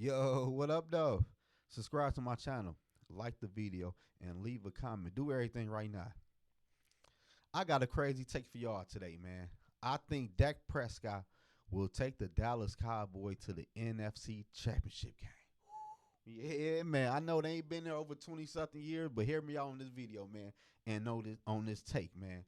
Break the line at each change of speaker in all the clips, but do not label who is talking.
Yo, what up, though? Subscribe to my channel, like the video, and leave a comment. Do everything right now. I got a crazy take for y'all today, man. I think Dak Prescott will take the Dallas Cowboys to the NFC Championship game. Yeah, man. I know they ain't been there over 20-something years, but hear me out on this video, man, and know this on this take, man.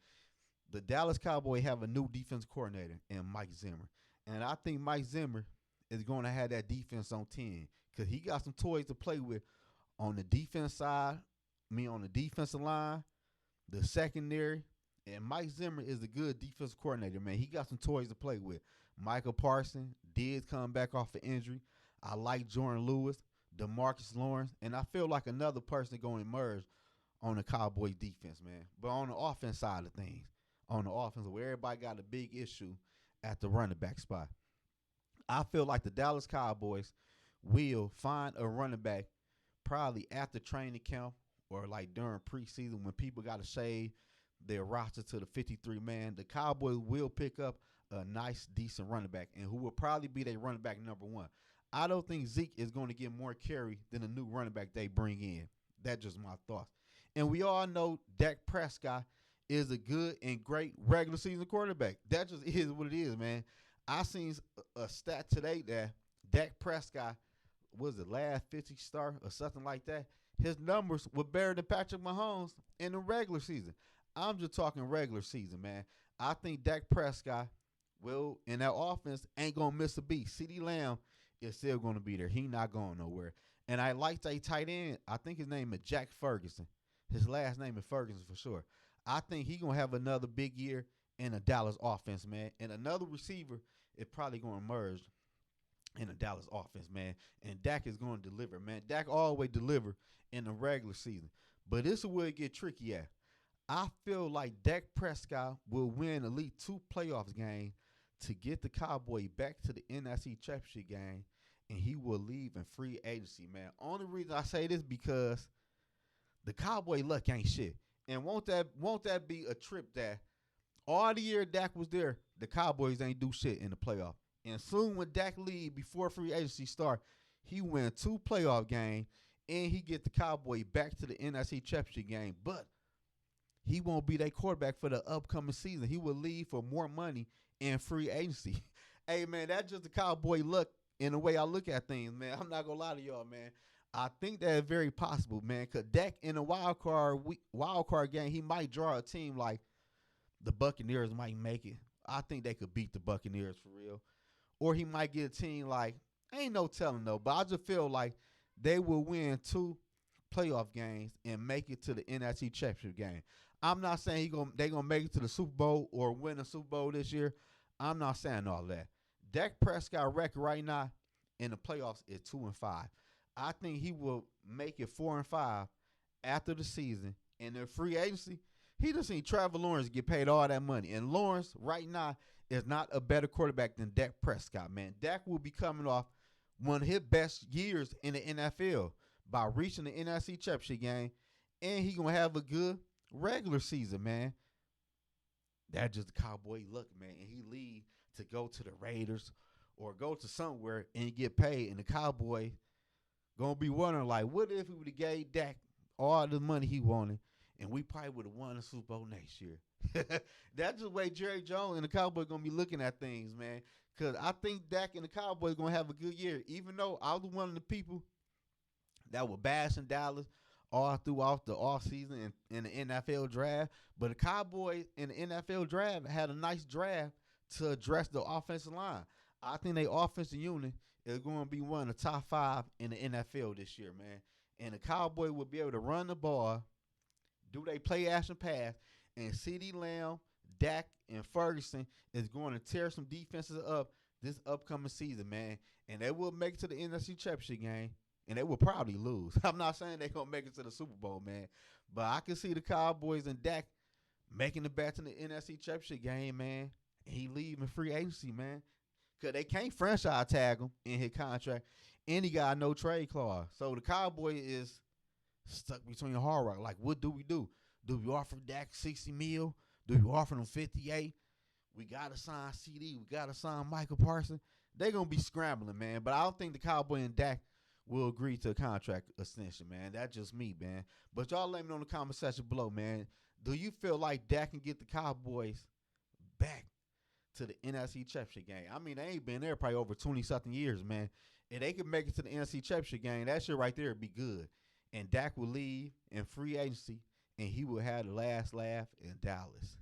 The Dallas Cowboys have a new defense coordinator in Mike Zimmer. And I think Mike Zimmer is going to have that defense on 10 because he got some toys to play with on the defense side, on the defensive line, the secondary. And Mike Zimmer is a good defensive coordinator, man. He got some toys to play with. Michael Parsons did come back off an injury. I like Jordan Lewis, DeMarcus Lawrence, and I feel like another person going to emerge on the Cowboys defense, man. But on the offense side of things, on the offense where everybody got a big issue at the running back spot, I feel like the Dallas Cowboys will find a running back probably after training camp or like during preseason when people got to shave their roster to the 53-man. The Cowboys will pick up a nice, decent running back, and who will probably be their running back number one. I don't think Zeke is going to get more carry than the new running back they bring in. That's just my thoughts. And we all know Dak Prescott is a good and great regular season quarterback. That just is what it is, man. I seen a stat today that Dak Prescott was the last 50 star or something like that. His numbers were better than Patrick Mahomes in the regular season. I'm just talking regular season, man. I think Dak Prescott will, in that offense, ain't going to miss a beat. CeeDee Lamb is still going to be there. He not going nowhere. And I like that tight end. I think his name is Jack Ferguson. His last name is Ferguson for sure. I think he going to have another big year in a Dallas offense, man. And another receiver is probably going to emerge in a Dallas offense, man. And Dak is going to deliver, man. Dak always deliver in the regular season. But this is where it get tricky at. I feel like Dak Prescott will win at least 2 playoffs games to get the Cowboys back to the NFC Championship game, and he will leave in free agency, man. Only reason I say this because the Cowboy luck ain't shit. And won't that be a trip that all the year Dak was there, the Cowboys ain't do shit in the playoff. And soon when Dak leave before free agency start, he win 2 playoff games, and he get the Cowboys back to the NFC Championship game. But he won't be their quarterback for the upcoming season. He will leave for more money in free agency. Hey, man, that's just the Cowboy luck in the way I look at things, man. I'm not going to lie to y'all, man. I think that's very possible, man, because Dak in a wild card game, he might draw a team like the Buccaneers might make it. I think they could beat the Buccaneers for real. Or he might get a team like, ain't no telling though, but I just feel like they will win 2 playoff games and make it to the NFC Championship game. I'm not saying they're going to make it to the Super Bowl or win a Super Bowl this year. I'm not saying all that. Dak Prescott record right now in the playoffs is 2-5. I think he will make it 4-5 after the season. And in free agency, he just seen Trevor Lawrence get paid all that money. And Lawrence right now is not a better quarterback than Dak Prescott, man. Dak will be coming off one of his best years in the NFL by reaching the NFC Championship game. And he going to have a good regular season, man. That's just the Cowboy luck, man. And he leave to go to the Raiders or go to somewhere and get paid. And the Cowboy going to be wondering, like, what if we would have gave Dak all the money he wanted and we probably would have won the Super Bowl next year? That's just the way Jerry Jones and the Cowboys going to be looking at things, man. Because I think Dak and the Cowboys going to have a good year. Even though I was one of the people that were bashing Dallas all throughout the offseason and in the NFL draft. But the Cowboys in the NFL draft had a nice draft to address the offensive line. I think their offensive unit is going to be one of the top 5 in the NFL this year, man. And the Cowboys will be able to run the ball, do they play action pass, and CeeDee Lamb, Dak, and Ferguson is going to tear some defenses up this upcoming season, man. And they will make it to the NFC Championship game, and they will probably lose. I'm not saying they're going to make it to the Super Bowl, man. But I can see the Cowboys and Dak making it back to the NFC Championship game, man. And he leaving free agency, man. Because they can't franchise tag him in his contract. And he got no trade clause. So the Cowboy is stuck between a hard rock. Like, what do we do? Do we offer Dak 60 mil? Do we offer him 58? We got to sign CD. We got to sign Michael Parsons. They're going to be scrambling, man. But I don't think the Cowboy and Dak will agree to a contract extension, man. That's just me, man. But y'all let me know in the comment section below, man. Do you feel like Dak can get the Cowboys back to the NFC Championship game? I mean, they ain't been there probably over 20-something years, man. If they can make it to the NFC Championship game, that shit right there would be good. And Dak will leave in free agency, and he will have the last laugh in Dallas.